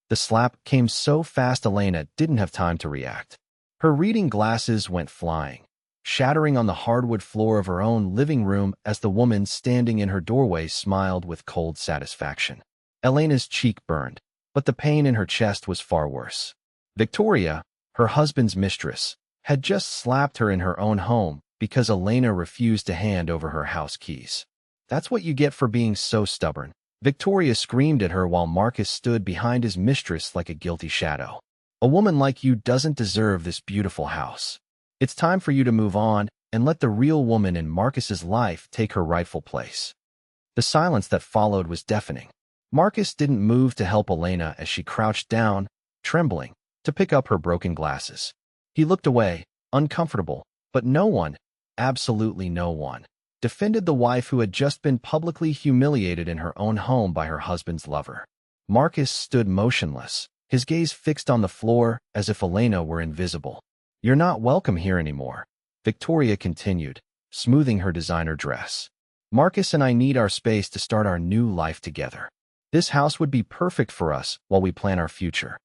The slap came so fast Elena didn't have time to react. Her reading glasses went flying, shattering on the hardwood floor of her own living room as the woman standing in her doorway smiled with cold satisfaction. Elena's cheek burned, but the pain in her chest was far worse. Victoria, her husband's mistress, had just slapped her in her own home because Elena refused to hand over her house keys. "That's what you get for being so stubborn," Victoria screamed at her while Marcus stood behind his mistress like a guilty shadow. "A woman like you doesn't deserve this beautiful house. It's time for you to move on and let the real woman in Marcus's life take her rightful place." The silence that followed was deafening. Marcus didn't move to help Elena as she crouched down, trembling, to pick up her broken glasses. He looked away, uncomfortable, but no one, absolutely no one, defended the wife who had just been publicly humiliated in her own home by her husband's lover. Marcus stood motionless, his gaze fixed on the floor as if Elena were invisible. "You're not welcome here anymore," Victoria continued, smoothing her designer dress. "Marcus and I need our space to start our new life together. This house would be perfect for us while we plan our future."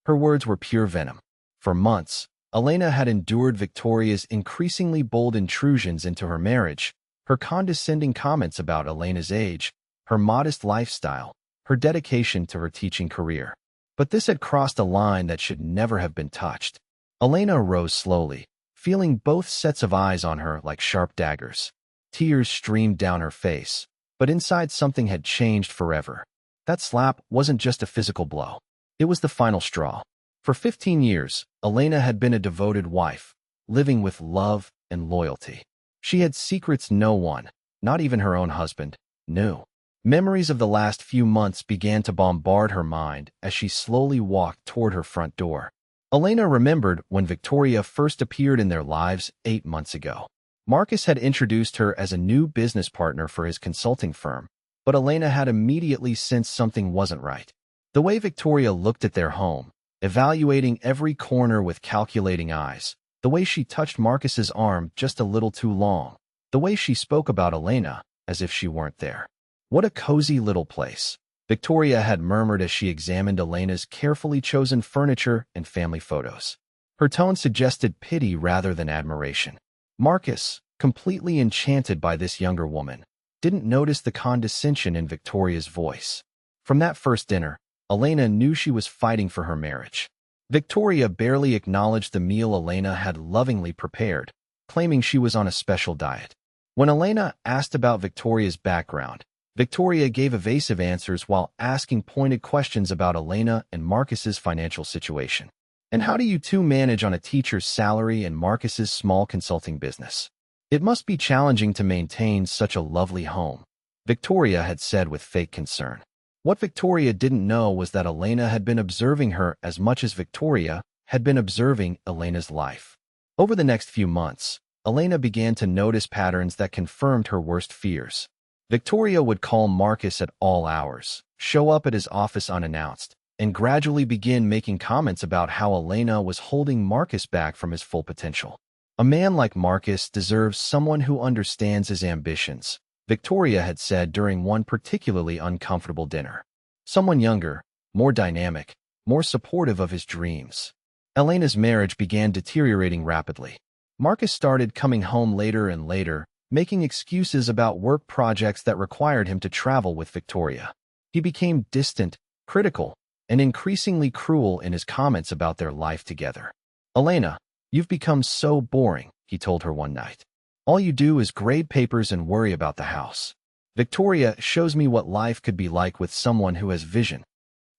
Her words were pure venom. For months, Elena had endured Victoria's increasingly bold intrusions into her marriage, her condescending comments about Elena's age, her modest lifestyle, her dedication to her teaching career. But this had crossed a line that should never have been touched. Elena rose slowly, feeling both sets of eyes on her like sharp daggers. Tears streamed down her face, but inside something had changed forever. That slap wasn't just a physical blow. It was the final straw. For 15 years, Elena had been a devoted wife, living with love and loyalty. She had secrets no one, not even her own husband, knew. Memories of the last few months began to bombard her mind as she slowly walked toward her front door. Elena remembered when Victoria first appeared in their lives 8 months ago. Marcus had introduced her as a new business partner for his consulting firm, but Elena had immediately sensed something wasn't right. The way Victoria looked at their home, evaluating every corner with calculating eyes, the way she touched Marcus's arm just a little too long, the way she spoke about Elena as if she weren't there. "What a cozy little place," Victoria had murmured as she examined Elena's carefully chosen furniture and family photos. Her tone suggested pity rather than admiration. Marcus, completely enchanted by this younger woman, didn't notice the condescension in Victoria's voice. From that first dinner, Elena knew she was fighting for her marriage. Victoria barely acknowledged the meal Elena had lovingly prepared, claiming she was on a special diet. When Elena asked about Victoria's background, Victoria gave evasive answers while asking pointed questions about Elena and Marcus's financial situation. "And how do you two manage on a teacher's salary and Marcus's small consulting business? It must be challenging to maintain such a lovely home," Victoria had said with fake concern. What Victoria didn't know was that Elena had been observing her as much as Victoria had been observing Elena's life. Over the next few months, Elena began to notice patterns that confirmed her worst fears. Victoria would call Marcus at all hours, show up at his office unannounced, and gradually begin making comments about how Elena was holding Marcus back from his full potential. "A man like Marcus deserves someone who understands his ambitions," Victoria had said during one particularly uncomfortable dinner. "Someone younger, more dynamic, more supportive of his dreams." Elena's marriage began deteriorating rapidly. Marcus started coming home later and later, making excuses about work projects that required him to travel with Victoria. He became distant, critical, and increasingly cruel in his comments about their life together. "Elena, you've become so boring," he told her one night. "All you do is grade papers and worry about the house. Victoria shows me what life could be like with someone who has vision."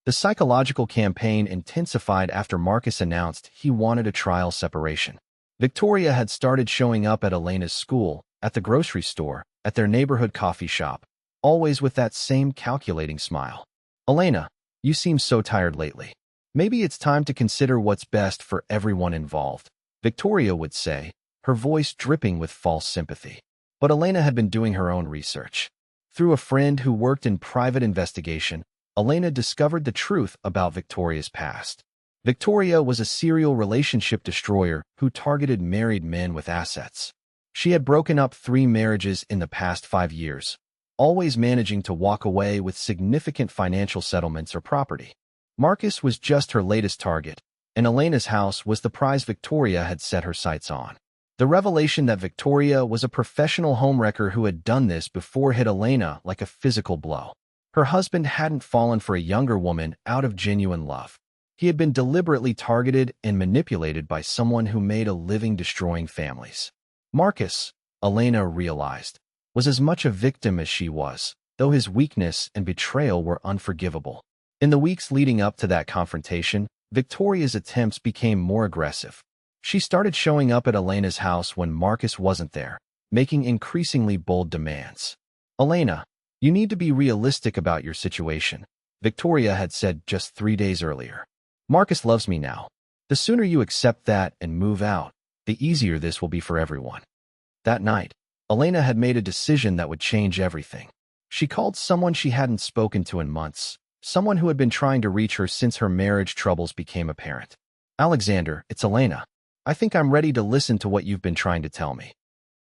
The psychological campaign intensified after Marcus announced he wanted a trial separation. Victoria had started showing up at Elena's school, at the grocery store, at their neighborhood coffee shop, always with that same calculating smile. "Elena, you seem so tired lately. Maybe it's time to consider what's best for everyone involved," Victoria would say, her voice dripping with false sympathy. But Elena had been doing her own research. Through a friend who worked in private investigation, Elena discovered the truth about Victoria's past. Victoria was a serial relationship destroyer who targeted married men with assets. She had broken up 3 marriages in the past 5 years, always managing to walk away with significant financial settlements or property. Marcus was just her latest target, and Elena's house was the prize Victoria had set her sights on. The revelation that Victoria was a professional homewrecker who had done this before hit Elena like a physical blow. Her husband hadn't fallen for a younger woman out of genuine love. He had been deliberately targeted and manipulated by someone who made a living destroying families. Marcus, Elena realized, was as much a victim as she was, though his weakness and betrayal were unforgivable. In the weeks leading up to that confrontation, Victoria's attempts became more aggressive. She started showing up at Elena's house when Marcus wasn't there, making increasingly bold demands. "Elena, you need to be realistic about your situation," Victoria had said just 3 days earlier. "Marcus loves me now. The sooner you accept that and move out, the easier this will be for everyone." That night, Elena had made a decision that would change everything. She called someone she hadn't spoken to in months, someone who had been trying to reach her since her marriage troubles became apparent. "Alexander, it's Elena. I think I'm ready to listen to what you've been trying to tell me."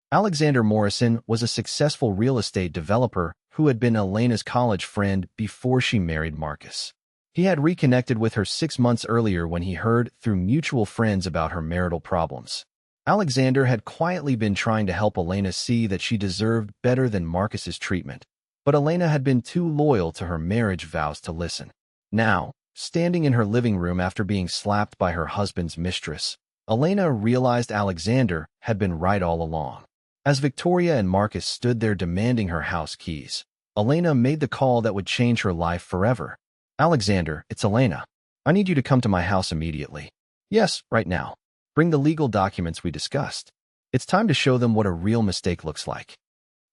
Alexander Morrison was a successful real estate developer who had been Elena's college friend before she married Marcus. He had reconnected with her 6 months earlier when he heard through mutual friends about her marital problems. Alexander had quietly been trying to help Elena see that she deserved better than Marcus's treatment, but Elena had been too loyal to her marriage vows to listen. Now, standing in her living room after being slapped by her husband's mistress, Elena realized Alexander had been right all along. As Victoria and Marcus stood there demanding her house keys, Elena made the call that would change her life forever. "Alexander, it's Elena. I need you to come to my house immediately." "Yes, right now. Bring the legal documents we discussed. It's time to show them what a real mistake looks like."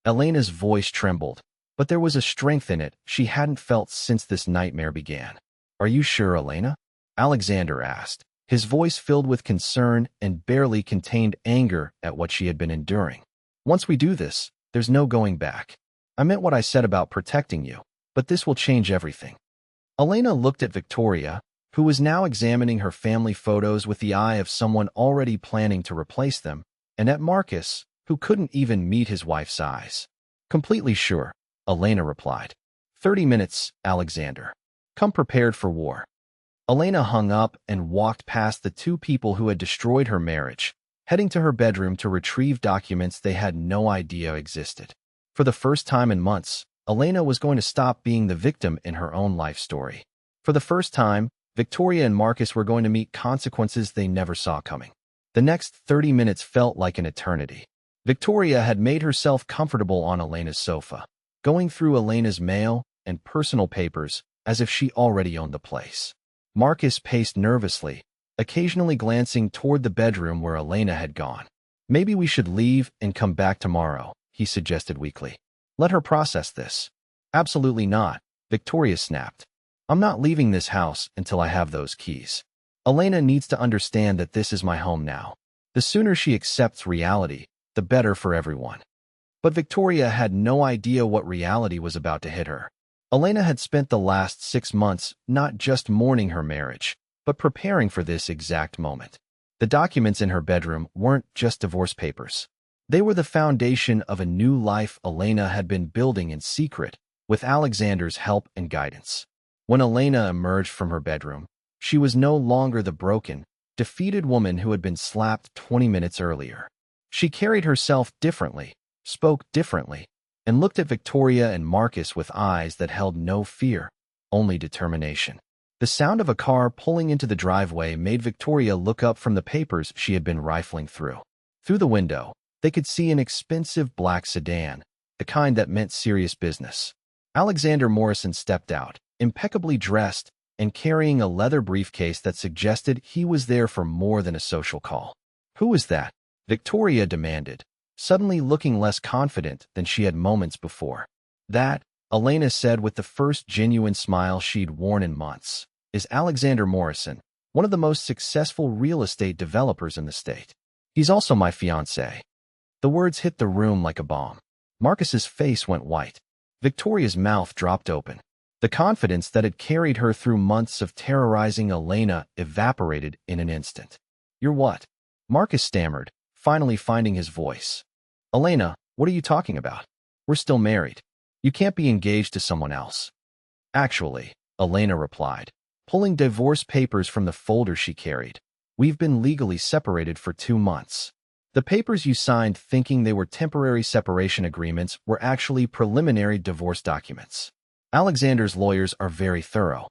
Elena's voice trembled, but there was a strength in it she hadn't felt since this nightmare began. "Are you sure, Elena?" Alexander asked, his voice filled with concern and barely contained anger at what she had been enduring. "Once we do this, there's no going back. I meant what I said about protecting you, but this will change everything." Elena looked at Victoria, who was now examining her family photos with the eye of someone already planning to replace them, and at Marcus, who couldn't even meet his wife's eyes. "Completely sure," Elena replied. 30 minutes, Alexander. Come prepared for war." Elena hung up and walked past the two people who had destroyed her marriage, heading to her bedroom to retrieve documents they had no idea existed. For the first time in months, Elena was going to stop being the victim in her own life story. For the first time, Victoria and Marcus were going to meet consequences they never saw coming. The next 30 minutes felt like an eternity. Victoria had made herself comfortable on Elena's sofa, going through Elena's mail and personal papers as if she already owned the place. Marcus paced nervously, occasionally glancing toward the bedroom where Elena had gone. "Maybe we should leave and come back tomorrow," he suggested weakly. "Let her process this." "Absolutely not," Victoria snapped. "I'm not leaving this house until I have those keys. Elena needs to understand that this is my home now. The sooner she accepts reality, the better for everyone." But Victoria had no idea what reality was about to hit her. Elena had spent the last 6 months not just mourning her marriage, but preparing for this exact moment. The documents in her bedroom weren't just divorce papers. They were the foundation of a new life Elena had been building in secret, with Alexander's help and guidance. When Elena emerged from her bedroom, she was no longer the broken, defeated woman who had been slapped 20 minutes earlier. She carried herself differently, spoke differently, and looked at Victoria and Marcus with eyes that held no fear, only determination. The sound of a car pulling into the driveway made Victoria look up from the papers she had been rifling through. Through the window, they could see an expensive black sedan, the kind that meant serious business. Alexander Morrison stepped out, impeccably dressed and carrying a leather briefcase that suggested he was there for more than a social call. "Who was that?" Victoria demanded, suddenly looking less confident than she had moments before. "That," Elena said with the first genuine smile she'd worn in months, "is Alexander Morrison, one of the most successful real estate developers in the state. He's also my fiancé." The words hit the room like a bomb. Marcus's face went white. Victoria's mouth dropped open. The confidence that had carried her through months of terrorizing Elena evaporated in an instant. "You're what?" Marcus stammered, finally finding his voice. "Elena, what are you talking about? We're still married. You can't be engaged to someone else." "Actually," Elena replied, pulling divorce papers from the folder she carried. "We've been legally separated for 2 months. The papers you signed thinking they were temporary separation agreements were actually preliminary divorce documents." Alexander's lawyers are very thorough.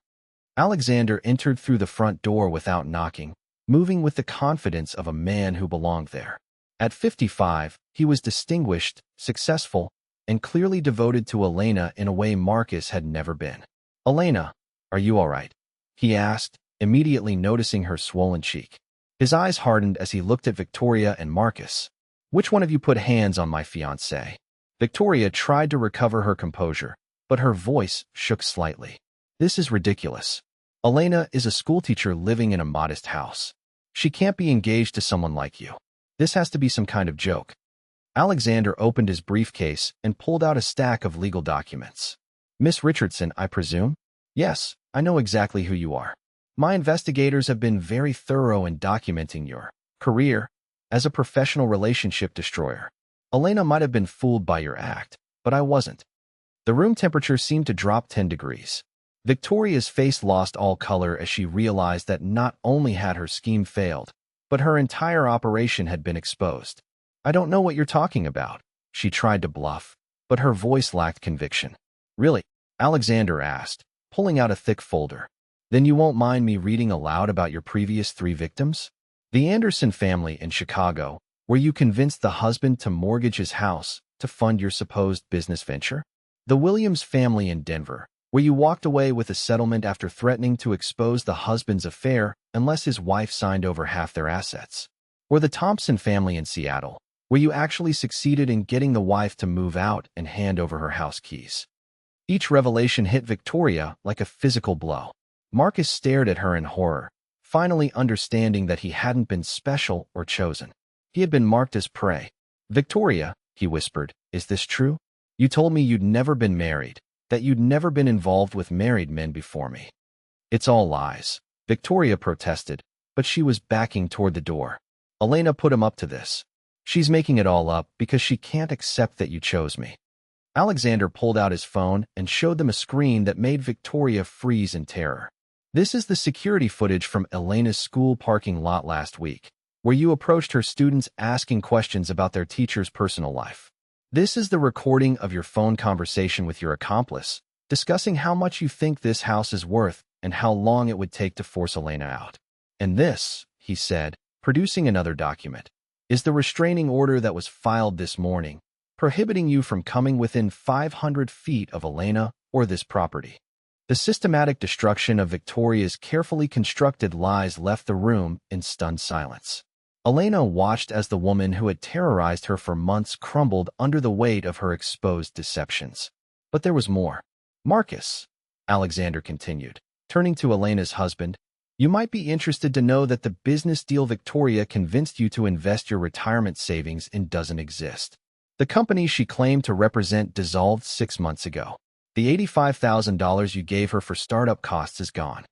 Alexander entered through the front door without knocking, moving with the confidence of a man who belonged there. At 55, he was distinguished, successful, and clearly devoted to Elena in a way Marcus had never been. "Elena, are you all right?" he asked, immediately noticing her swollen cheek. His eyes hardened as he looked at Victoria and Marcus. "Which one of you put hands on my fiancé?" Victoria tried to recover her composure, but her voice shook slightly. "This is ridiculous. Elena is a schoolteacher living in a modest house. She can't be engaged to someone like you. This has to be some kind of joke." Alexander opened his briefcase and pulled out a stack of legal documents. "Miss Richardson, I presume?" "Yes, I know exactly who you are. My investigators have been very thorough in documenting your career as a professional relationship destroyer. Elena might have been fooled by your act, but I wasn't." The room temperature seemed to drop 10 degrees. Victoria's face lost all color as she realized that not only had her scheme failed, but her entire operation had been exposed. "I don't know what you're talking about," she tried to bluff, but her voice lacked conviction. "Really?" Alexander asked, pulling out a thick folder. "Then you won't mind me reading aloud about your previous 3 victims? The Anderson family in Chicago, where you convinced the husband to mortgage his house to fund your supposed business venture? The Williams family in Denver, where you walked away with a settlement after threatening to expose the husband's affair unless his wife signed over half their assets? Or the Thompson family in Seattle, where you actually succeeded in getting the wife to move out and hand over her house keys?" Each revelation hit Victoria like a physical blow. Marcus stared at her in horror, finally understanding that he hadn't been special or chosen. He had been marked as prey. "Victoria," he whispered, "is this true? You told me you'd never been married, that you'd never been involved with married men before me." "It's all lies," Victoria protested, but she was backing toward the door. "Elena put him up to this. She's making it all up because she can't accept that you chose me." Alexander pulled out his phone and showed them a screen that made Victoria freeze in terror. "This is the security footage from Elena's school parking lot last week, where you approached her students asking questions about their teacher's personal life. This is the recording of your phone conversation with your accomplice, discussing how much you think this house is worth and how long it would take to force Elena out. And this," he said, producing another document, "is the restraining order that was filed this morning, prohibiting you from coming within 500 feet of Elena or this property." The systematic destruction of Victoria's carefully constructed lies left the room in stunned silence. Elena watched as the woman who had terrorized her for months crumbled under the weight of her exposed deceptions. But there was more. "Marcus," Alexander continued, turning to Elena's husband, "you might be interested to know that the business deal Victoria convinced you to invest your retirement savings in doesn't exist. The company she claimed to represent dissolved 6 months ago. The $85,000 you gave her for startup costs is gone."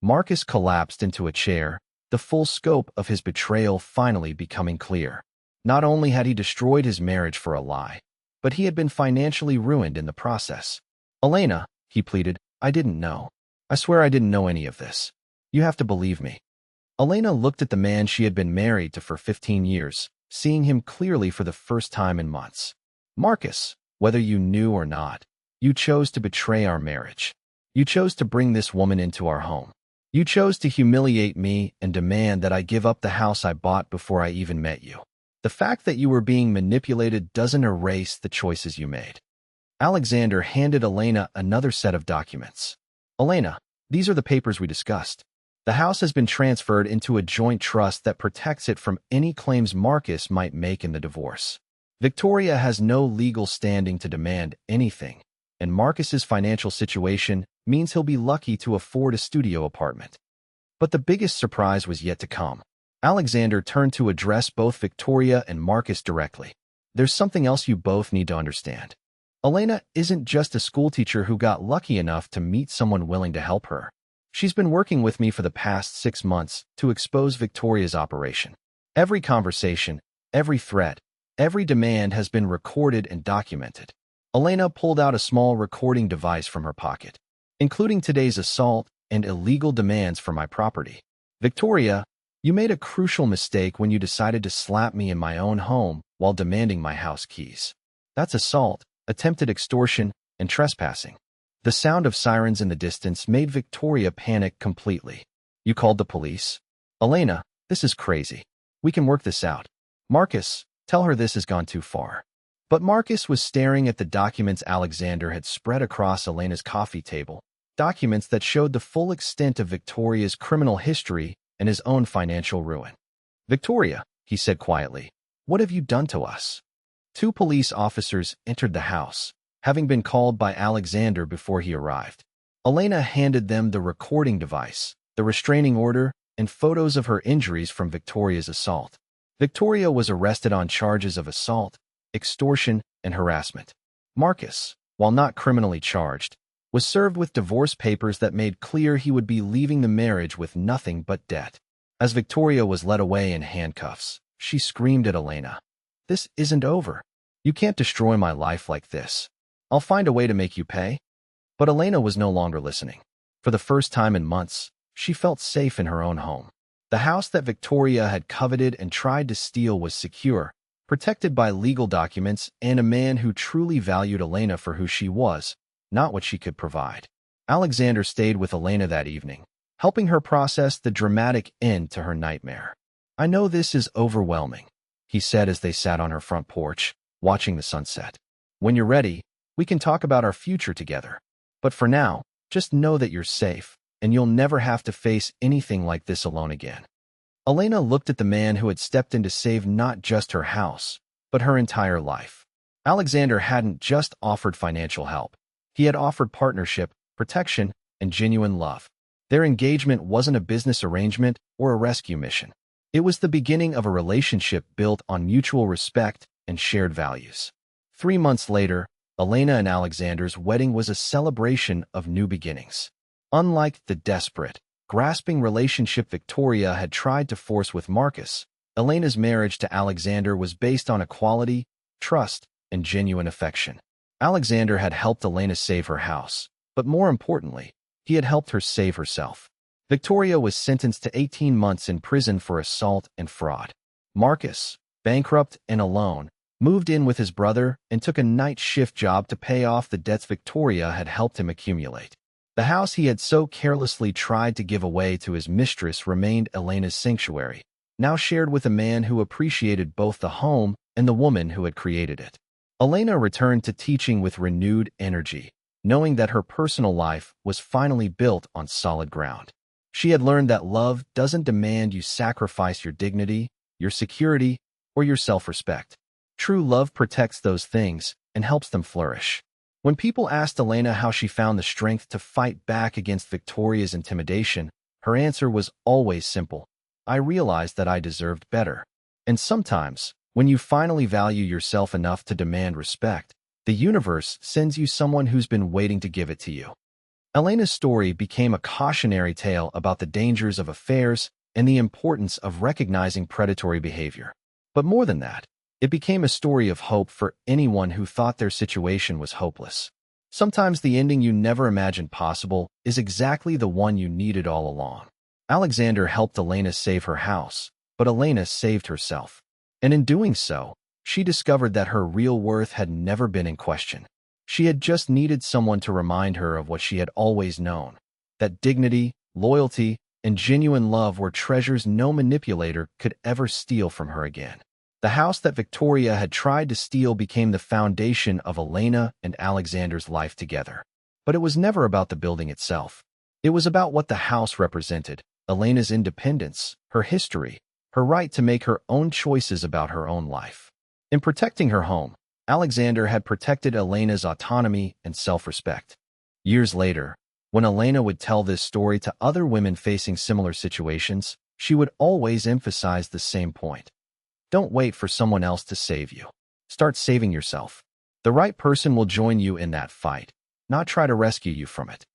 Marcus collapsed into a chair, the full scope of his betrayal finally becoming clear. Not only had he destroyed his marriage for a lie, but he had been financially ruined in the process. "Elena," he pleaded, "I didn't know. I swear I didn't know any of this. You have to believe me." Elena looked at the man she had been married to for 15 years, seeing him clearly for the first time in months. "Marcus, whether you knew or not, you chose to betray our marriage. You chose to bring this woman into our home. You chose to humiliate me and demand that I give up the house I bought before I even met you. The fact that you were being manipulated doesn't erase the choices you made." Alexander handed Elena another set of documents. "Elena, these are the papers we discussed. The house has been transferred into a joint trust that protects it from any claims Marcus might make in the divorce. Victoria has no legal standing to demand anything, and Marcus's financial situation means he'll be lucky to afford a studio apartment." But the biggest surprise was yet to come. Alexander turned to address both Victoria and Marcus directly. "There's something else you both need to understand. Elena isn't just a schoolteacher who got lucky enough to meet someone willing to help her. She's been working with me for the past 6 months to expose Victoria's operation. Every conversation, every threat, every demand has been recorded and documented." Elena pulled out a small recording device from her pocket. "Including today's assault, and illegal demands for my property. Victoria, you made a crucial mistake when you decided to slap me in my own home while demanding my house keys. That's assault, attempted extortion, and trespassing. The sound of sirens in the distance made Victoria panic completely. You called the police? Elena, this is crazy. We can work this out. Marcus, tell her this has gone too far. But Marcus was staring at the documents Alexander had spread across Elena's coffee table, documents that showed the full extent of Victoria's criminal history and his own financial ruin. Victoria, he said quietly, what have you done to us? Two police officers entered the house, having been called by Alexander before he arrived. Elena handed them the recording device, the restraining order, and photos of her injuries from Victoria's assault. Victoria was arrested on charges of assault, extortion, and harassment. Marcus, while not criminally charged, was served with divorce papers that made clear he would be leaving the marriage with nothing but debt. As Victoria was led away in handcuffs, she screamed at Elena, "This isn't over. You can't destroy my life like this. I'll find a way to make you pay." But Elena was no longer listening. For the first time in months, she felt safe in her own home. The house that Victoria had coveted and tried to steal was secure, protected by legal documents and a man who truly valued Elena for who she was, not what she could provide. Alexander stayed with Elena that evening, helping her process the dramatic end to her nightmare. "I know this is overwhelming," he said as they sat on her front porch, watching the sunset. "When you're ready, we can talk about our future together. But for now, just know that you're safe, and you'll never have to face anything like this alone again." Elena looked at the man who had stepped in to save not just her house, but her entire life. Alexander hadn't just offered financial help. He had offered partnership, protection, and genuine love. Their engagement wasn't a business arrangement or a rescue mission. It was the beginning of a relationship built on mutual respect and shared values. 3 months later, Elena and Alexander's wedding was a celebration of new beginnings. Unlike the desperate, grasping relationship Victoria had tried to force with Marcus, Elena's marriage to Alexander was based on equality, trust, and genuine affection. Alexander had helped Elena save her house, but more importantly, he had helped her save herself. Victoria was sentenced to 18 months in prison for assault and fraud. Marcus, bankrupt and alone, moved in with his brother and took a night shift job to pay off the debts Victoria had helped him accumulate. The house he had so carelessly tried to give away to his mistress remained Elena's sanctuary, now shared with a man who appreciated both the home and the woman who had created it. Elena returned to teaching with renewed energy, knowing that her personal life was finally built on solid ground. She had learned that love doesn't demand you sacrifice your dignity, your security, or your self-respect. True love protects those things and helps them flourish. When people asked Elena how she found the strength to fight back against Victoria's intimidation, her answer was always simple: "I realized that I deserved better." And sometimes, when you finally value yourself enough to demand respect, the universe sends you someone who's been waiting to give it to you. Elena's story became a cautionary tale about the dangers of affairs and the importance of recognizing predatory behavior. But more than that, it became a story of hope for anyone who thought their situation was hopeless. Sometimes the ending you never imagined possible is exactly the one you needed all along. Alexander helped Elena save her house, but Elena saved herself. And in doing so, she discovered that her real worth had never been in question. She had just needed someone to remind her of what she had always known: that dignity, loyalty, and genuine love were treasures no manipulator could ever steal from her again. The house that Victoria had tried to steal became the foundation of Elena and Alexander's life together. But it was never about the building itself. It was about what the house represented: Elena's independence, her history, her right to make her own choices about her own life. In protecting her home, Alexander had protected Elena's autonomy and self-respect. Years later, when Elena would tell this story to other women facing similar situations, she would always emphasize the same point: don't wait for someone else to save you. Start saving yourself. The right person will join you in that fight, not try to rescue you from it.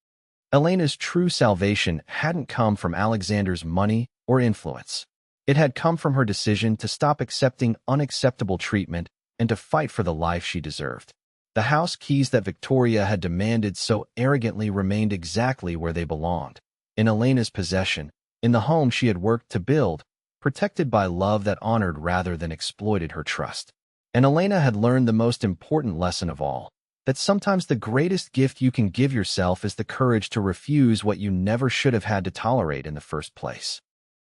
Elena's true salvation hadn't come from Alexander's money or influence. It had come from her decision to stop accepting unacceptable treatment and to fight for the life she deserved. The house keys that Victoria had demanded so arrogantly remained exactly where they belonged, in Elena's possession, in the home she had worked to build, protected by love that honored rather than exploited her trust. And Elena had learned the most important lesson of all, that sometimes the greatest gift you can give yourself is the courage to refuse what you never should have had to tolerate in the first place.